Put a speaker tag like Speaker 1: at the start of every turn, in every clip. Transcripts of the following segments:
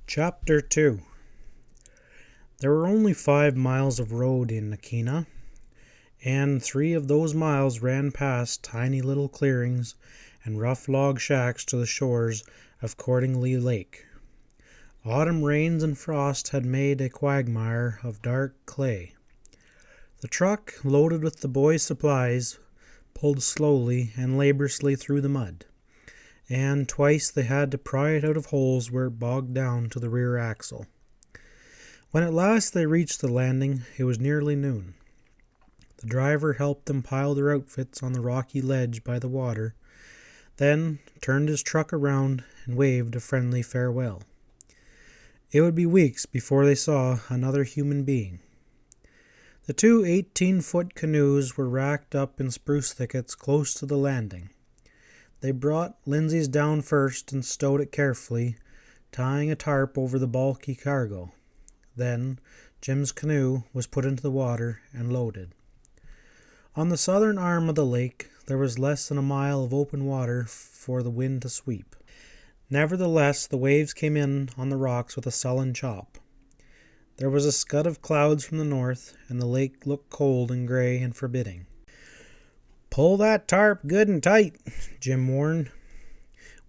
Speaker 1: Chapter 2. There were only 5 miles of road in Nakina, and 3 of those miles ran past tiny little clearings and rough log shacks to the shores of Cordingley Lake. Autumn rains and frost had made a quagmire of dark clay. The truck, loaded with the boys' supplies, pulled slowly and laboriously through the mud, and twice they had to pry it out of holes where it bogged down to the rear axle. When at last they reached the landing, it was nearly noon. The driver helped them pile their outfits on the rocky ledge by the water, then turned his truck around and waved a friendly farewell. It would be weeks before they saw another human being. The 2 18-foot canoes were racked up in spruce thickets close to the landing. They brought Lindsay's down first and stowed it carefully, tying a tarp over the bulky cargo. Then Jim's canoe was put into the water and loaded. On the southern arm of the lake there was less than a mile of open water for the wind to sweep. Nevertheless, the waves came in on the rocks with a sullen chop. There was a scud of clouds from the north, and the lake looked cold and gray and forbidding. "Pull that tarp good and tight," Jim warned.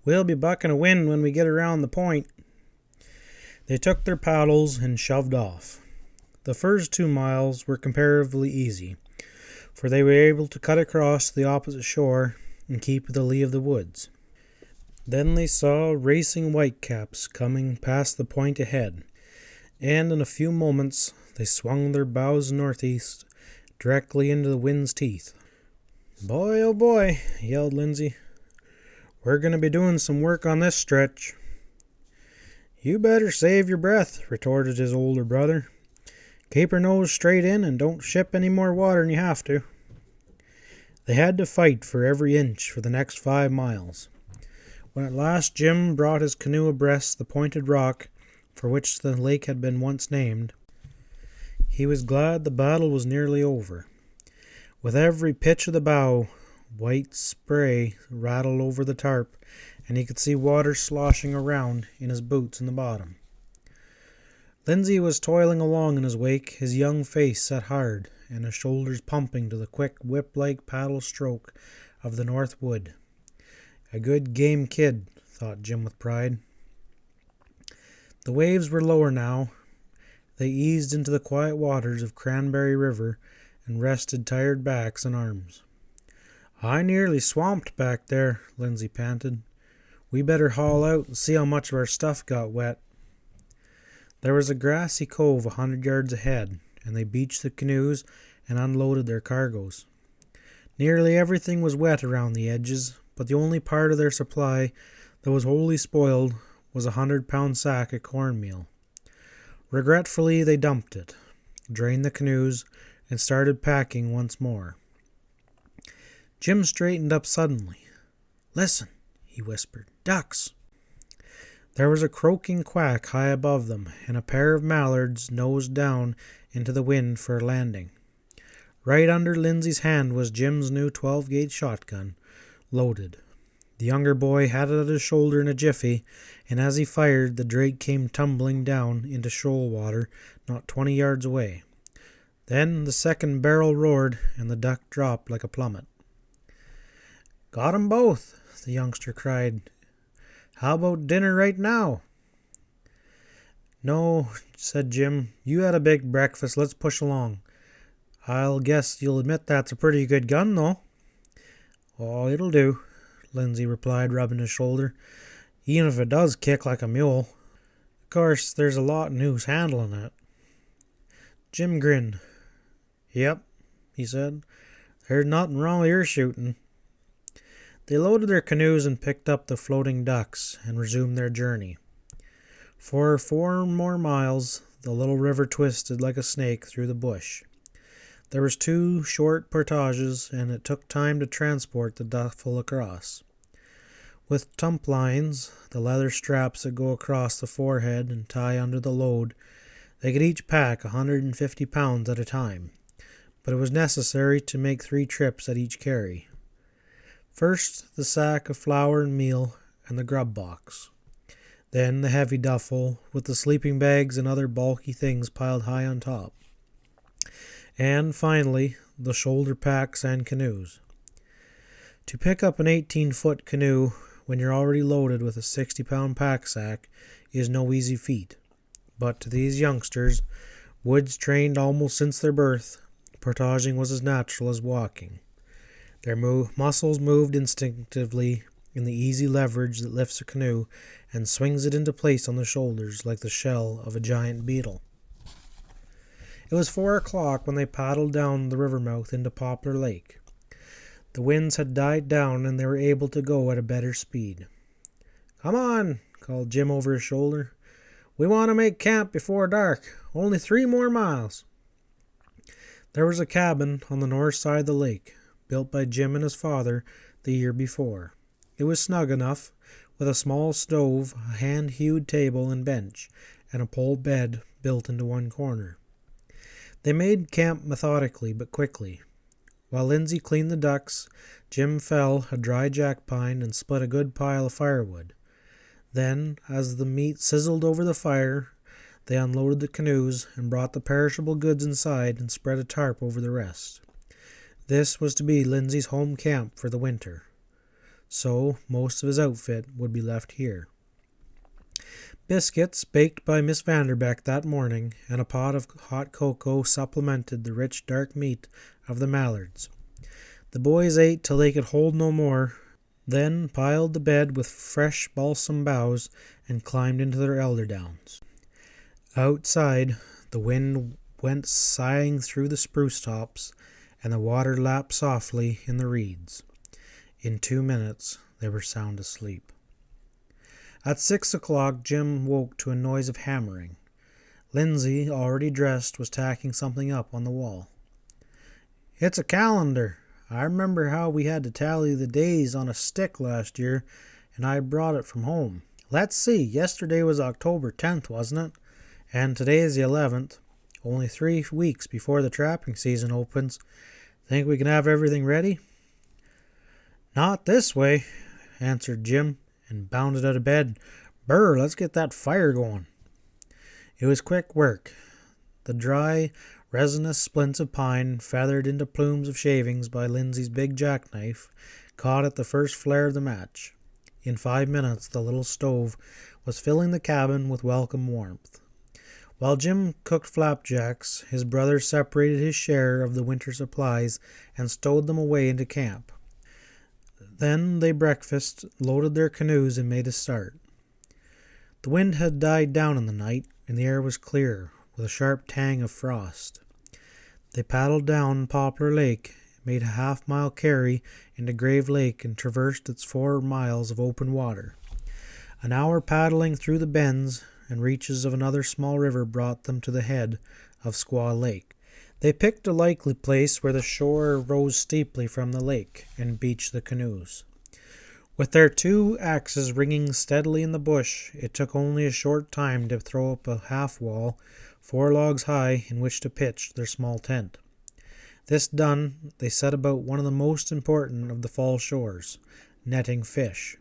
Speaker 1: "We'll be bucking a wind when we get around the point." They took their paddles and shoved off. The first 2 miles were comparatively easy, for they were able to cut across to the opposite shore and keep the lee of the woods. Then they saw racing whitecaps coming past the point ahead, and in a few moments they swung their bows northeast, directly into the wind's teeth. "Boy, oh boy," yelled Lindsay. "We're going to be doing some work on this stretch." "You better save your breath," retorted his older brother. "Keep her nose straight in and don't ship any more water than you have to." They had to fight for every inch for the next 5 miles. When at last Jim brought his canoe abreast the pointed rock for which the lake had been once named, he was glad the battle was nearly over. With every pitch of the bow, white spray rattled over the tarp, and he could see water sloshing around in his boots in the bottom. Lindsay was toiling along in his wake, his young face set hard, and his shoulders pumping to the quick whip-like paddle stroke of the north wood. A good game kid, thought Jim with pride. The waves were lower now. They eased into the quiet waters of Cranberry River and rested tired backs and arms. "I nearly swamped back there," Lindsay panted. "We better haul out and see how much of our stuff got wet." There was a grassy cove 100 yards ahead, and they beached the canoes and unloaded their cargoes. Nearly everything was wet around the edges, but the only part of their supply that was wholly spoiled was a 100-pound sack of cornmeal. Regretfully, they dumped it, drained the canoes, and started packing once more. Jim straightened up suddenly. "Listen," he whispered. "Ducks!" There was a croaking quack high above them, and a pair of mallards nosed down into the wind for a landing. Right under Lindsay's hand was Jim's new 12-gauge shotgun, loaded. The younger boy had it at his shoulder in a jiffy, and as he fired, the drake came tumbling down into shoal water not 20 yards away. Then the second barrel roared, and the duck dropped like a plummet. "Got 'em both," the youngster cried. "How about dinner right now?" "No," said Jim. "You had a big breakfast. Let's push along. I'll guess you'll admit that's a pretty good gun, though." "Oh, it'll do," Lindsay replied, rubbing his shoulder, "even if it does kick like a mule. Of course, there's a lot in who's handling it." Jim grinned. "Yep," he said. "There's nothing wrong with your shooting." They loaded their canoes and picked up the floating ducks and resumed their journey. For 4 more miles, the little river twisted like a snake through the bush. There was 2 short portages, and it took time to transport the duffel across. With tumplines, the leather straps that go across the forehead and tie under the load, they could each pack 150 pounds at a time, but it was necessary to make 3 trips at each carry. First, the sack of flour and meal and the grub box. then the heavy duffel with the sleeping bags and other bulky things piled high on top, and finally the shoulder packs and canoes. To pick up an 18-foot canoe when you're already loaded with a 60-pound pack sack is no easy feat, but to these youngsters, woods trained almost since their birth, portaging was as natural as walking. Their muscles moved instinctively in the easy leverage that lifts a canoe and swings it into place on the shoulders like the shell of a giant beetle. It was 4 o'clock when they paddled down the river mouth into Poplar Lake. The winds had died down and they were able to go at a better speed. "Come on," called Jim over his shoulder. "We want to make camp before dark. Only 3 more miles." There was a cabin on the north side of the lake, built by Jim and his father the year before. It was snug enough, with a small stove, a hand-hewed table and bench, and a pole bed built into one corner. They made camp methodically but quickly. While Lindsay cleaned the ducks, Jim felled a dry jack pine and split a good pile of firewood. Then, as the meat sizzled over the fire, they unloaded the canoes and brought the perishable goods inside and spread a tarp over the rest. This was to be Lindsay's home camp for the winter, so most of his outfit would be left here. Biscuits, baked by Miss Vanderbeck that morning, and a pot of hot cocoa supplemented the rich dark meat of the mallards. The boys ate till they could hold no more, then piled the bed with fresh balsam boughs and climbed into their elderdowns. Outside, the wind went sighing through the spruce tops, and the water lapped softly in the reeds. In 2 minutes, they were sound asleep. At 6 o'clock, Jim woke to a noise of hammering. Lindsay, already dressed, was tacking something up on the wall. "It's a calendar. I remember how we had to tally the days on a stick last year, and I brought it from home. Let's see, yesterday was October 10th, wasn't it? And today is the 11th. Only 3 weeks before the trapping season opens. Think we can have everything ready?" "Not this way," answered Jim, and bounded out of bed. "Brr, let's get that fire going." It was quick work. The dry, resinous splints of pine, feathered into plumes of shavings by Lindsay's big jackknife, caught at the first flare of the match. In 5 minutes the little stove was filling the cabin with welcome warmth. While Jim cooked flapjacks, his brother separated his share of the winter supplies and stowed them away into camp. Then they breakfasted, loaded their canoes, and made a start. The wind had died down in the night, and the air was clear, with a sharp tang of frost. They paddled down Poplar Lake, made a half-mile carry into Grave Lake, and traversed its 4 miles of open water. An hour paddling through the bends and reaches of another small river brought them to the head of Squaw Lake. They picked a likely place where the shore rose steeply from the lake, and beached the canoes. With their 2 axes ringing steadily in the bush, it took only a short time to throw up a half-wall, 4 logs high, in which to pitch their small tent. This done, they set about one of the most important of the fall chores, netting fish.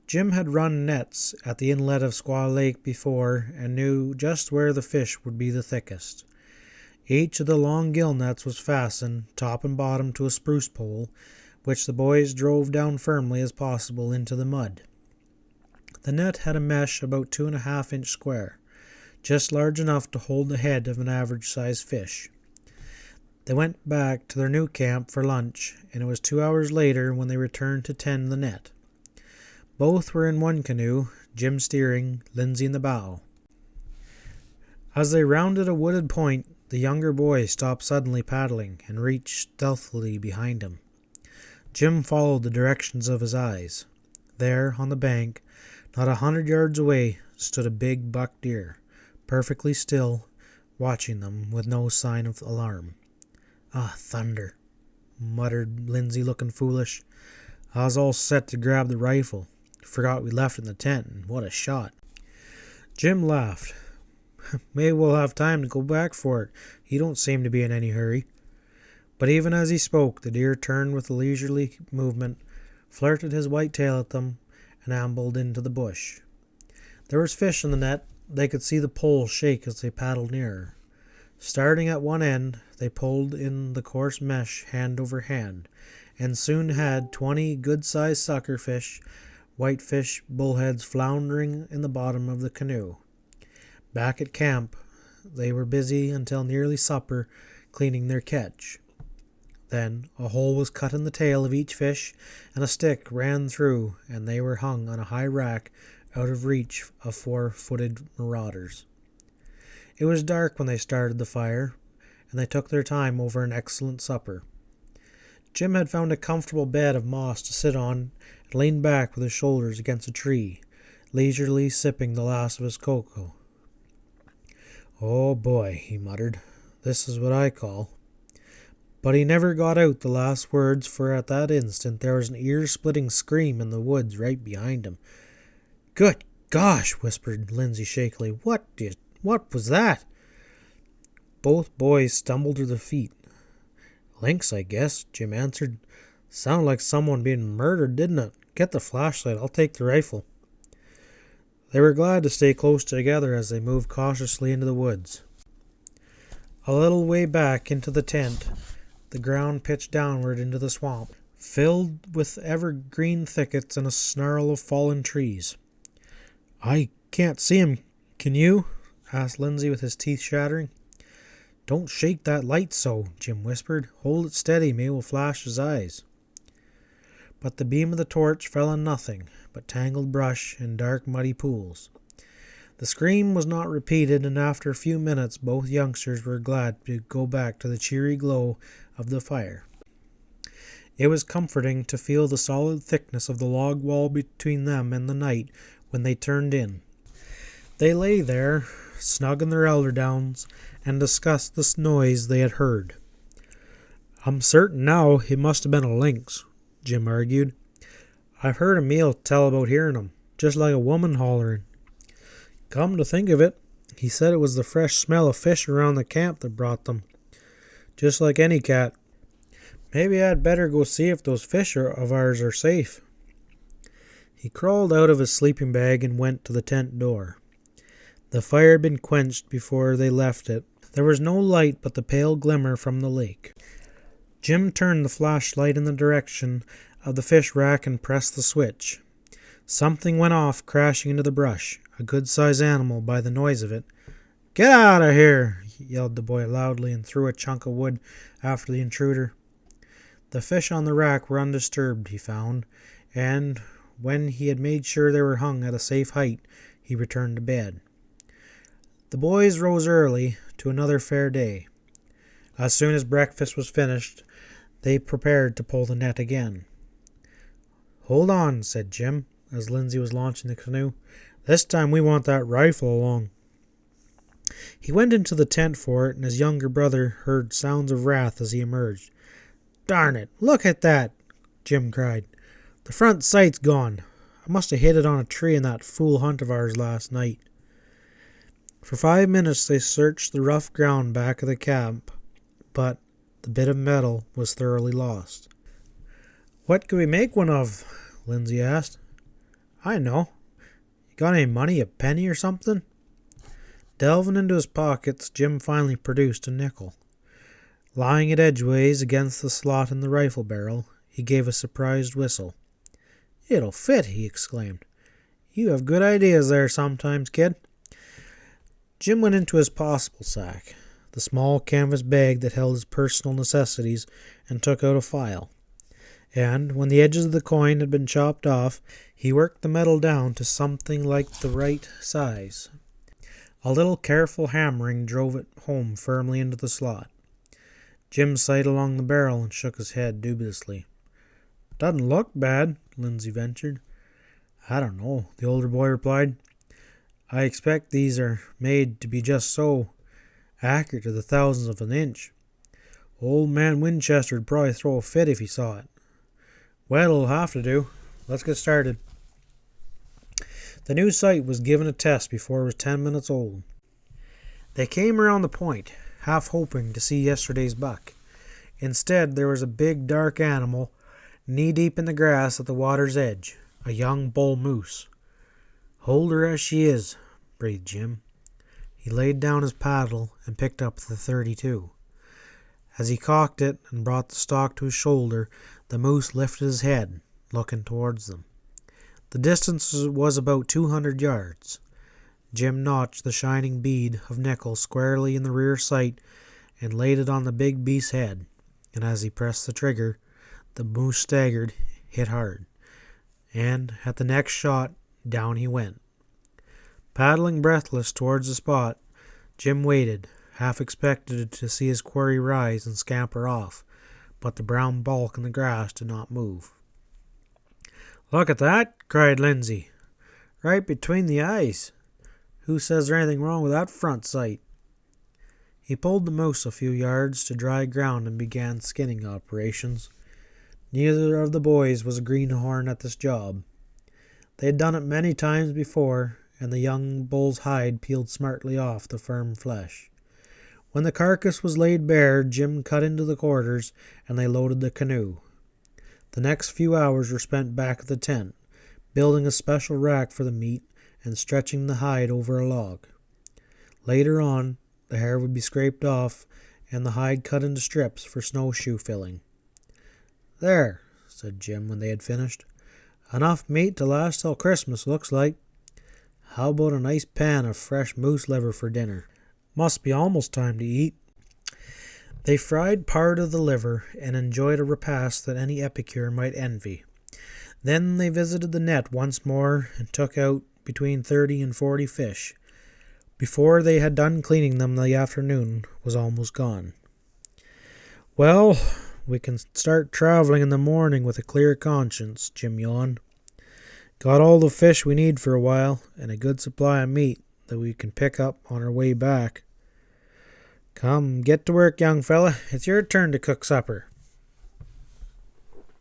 Speaker 1: Jim had run nets at the inlet of Squaw Lake before, and knew just where the fish would be the thickest. Each of the long gill nets was fastened, top and bottom, to a spruce pole, which the boys drove down firmly as possible into the mud. The net had a mesh about 2.5-inch square, just large enough to hold the head of an average-sized fish. They went back to their new camp for lunch, and it was 2 hours later when they returned to tend the net. Both were in one canoe, Jim steering, Lindsay in the bow. As they rounded a wooded point, the younger boy stopped suddenly paddling and reached stealthily behind him. Jim followed the directions of his eyes. There, on the bank, not 100 yards away, stood a big buck deer, perfectly still, watching them with no sign of alarm. "Ah, thunder," muttered Lindsay, looking foolish. "I was all set to grab the rifle. Forgot we left it in the tent, and what a shot." Jim laughed. "Maybe we'll have time to go back for it. He don't seem to be in any hurry." But even as he spoke, the deer turned with a leisurely movement, flirted his white tail at them, and ambled into the bush. There was fish in the net. They could see the poles shake as they paddled nearer. Starting at one end, they pulled in the coarse mesh hand over hand, and soon had 20 good-sized suckerfish, whitefish, bullheads floundering in the bottom of the canoe. Back at camp, they were busy until nearly supper, cleaning their catch. Then a hole was cut in the tail of each fish, and a stick ran through, and they were hung on a high rack out of reach of 4-footed marauders. It was dark when they started the fire, and they took their time over an excellent supper. Jim had found a comfortable bed of moss to sit on and leaned back with his shoulders against a tree, leisurely sipping the last of his cocoa. "Oh boy," he muttered, "this is what I call." But he never got out the last words, for at that instant there was an ear-splitting scream in the woods right behind him. "Good gosh," whispered Lindsay shakily. What was that?" Both boys stumbled to their feet. "Lynx, I guess," Jim answered. "Sounded like someone being murdered, didn't it? Get the flashlight. I'll take the rifle." They were glad to stay close together as they moved cautiously into the woods. A little way back into the tent, the ground pitched downward into the swamp, filled with evergreen thickets and a snarl of fallen trees. "I can't see him. Can you?" asked Lindsay with his teeth chattering. "Don't shake that light so," Jim whispered. "Hold it steady, maybe we'll flash his eyes." But the beam of the torch fell on nothing but tangled brush and dark muddy pools. The scream was not repeated, and after a few minutes both youngsters were glad to go back to the cheery glow of the fire. It was comforting to feel the solid thickness of the log wall between them and the night when they turned in. They lay there, snug in their elderdowns, and discussed the noise they had heard. "I'm certain now it must have been a lynx," Jim argued. "I've heard Emil tell about hearing 'em, just like a woman hollering. Come to think of it, he said it was the fresh smell of fish around the camp that brought them, just like any cat. Maybe I'd better go see if those fish of ours are safe." He crawled out of his sleeping bag and went to the tent door. The fire had been quenched before they left it. There was no light but the pale glimmer from the lake. Jim turned the flashlight in the direction of the fish rack and pressed the switch. Something went off, crashing into the brush, a good-sized animal by the noise of it. "Get out of here!" yelled the boy loudly and threw a chunk of wood after the intruder. The fish on the rack were undisturbed, he found, and when he had made sure they were hung at a safe height, he returned to bed. The boys rose early to another fair day. As soon as breakfast was finished, they prepared to pull the net again. "Hold on," said Jim, as Lindsay was launching the canoe. "This time we want that rifle along." He went into the tent for it, and his younger brother heard sounds of wrath as he emerged. "Darn it, look at that!" Jim cried. "The front sight's gone. I must have hit it on a tree in that fool hunt of ours last night." For 5 minutes they searched the rough ground back of the camp, but the bit of metal was thoroughly lost. "What can we make one of?" Lindsay asked. "I know. You got any money, a penny or something?" Delving into his pockets, Jim finally produced a nickel. Lying it edgeways against the slot in the rifle barrel, he gave a surprised whistle. "It'll fit," he exclaimed. "You have good ideas there sometimes, kid." Jim went into his possible sack, the small canvas bag that held his personal necessities, and took out a file. And when the edges of the coin had been chopped off, he worked the metal down to something like the right size. A little careful hammering drove it home firmly into the slot. Jim sighted along the barrel and shook his head dubiously. "Doesn't look bad," Lindsay ventured. "I don't know," the older boy replied. "I expect these are made to be just so, accurate to the thousandth of an inch. Old man Winchester'd probably throw a fit if he saw it. Well, it'll have to do. Let's get started." The new sight was given a test before it was 10 minutes old. They came around the point, half hoping to see yesterday's buck. Instead, there was a big, dark animal, knee-deep in the grass at the water's edge, a young bull moose. Hold her as she is, breathed Jim. He laid down his paddle and picked up the .32. As he cocked it and brought the stock to his shoulder, the moose lifted his head, looking towards them. The distance was about 200 yards. Jim notched the shining bead of nickel squarely in the rear sight and laid it on the big beast's head, and as he pressed the trigger, the moose staggered, hit hard, and at the next shot, down he went. Paddling breathless towards the spot, Jim waited, half expected to see his quarry rise and scamper off, but the brown bulk in the grass did not move. "Look at that!" cried Lindsay. "Right between the eyes. Who says there's anything wrong with that front sight?" He pulled the moose a few yards to dry ground and began skinning operations. Neither of the boys was a greenhorn at this job. They had done it many times before, and the young bull's hide peeled smartly off the firm flesh. When the carcass was laid bare, Jim cut into the quarters, and they loaded the canoe. The next few hours were spent back at the tent, building a special rack for the meat and stretching the hide over a log. Later on, the hair would be scraped off and the hide cut into strips for snowshoe filling. "There," said Jim when they had finished. "Enough meat to last till Christmas, looks like. How about a nice pan of fresh moose liver for dinner? Must be almost time to eat." They fried part of the liver and enjoyed a repast that any epicure might envy. Then they visited the net once more and took out between 30 and 40 fish. Before they had done cleaning them, the afternoon was almost gone. "Well, we can start traveling in the morning with a clear conscience," Jim yawned. "Got all the fish we need for a while, and a good supply of meat that we can pick up on our way back. Come, get to work, young fella. It's your turn to cook supper."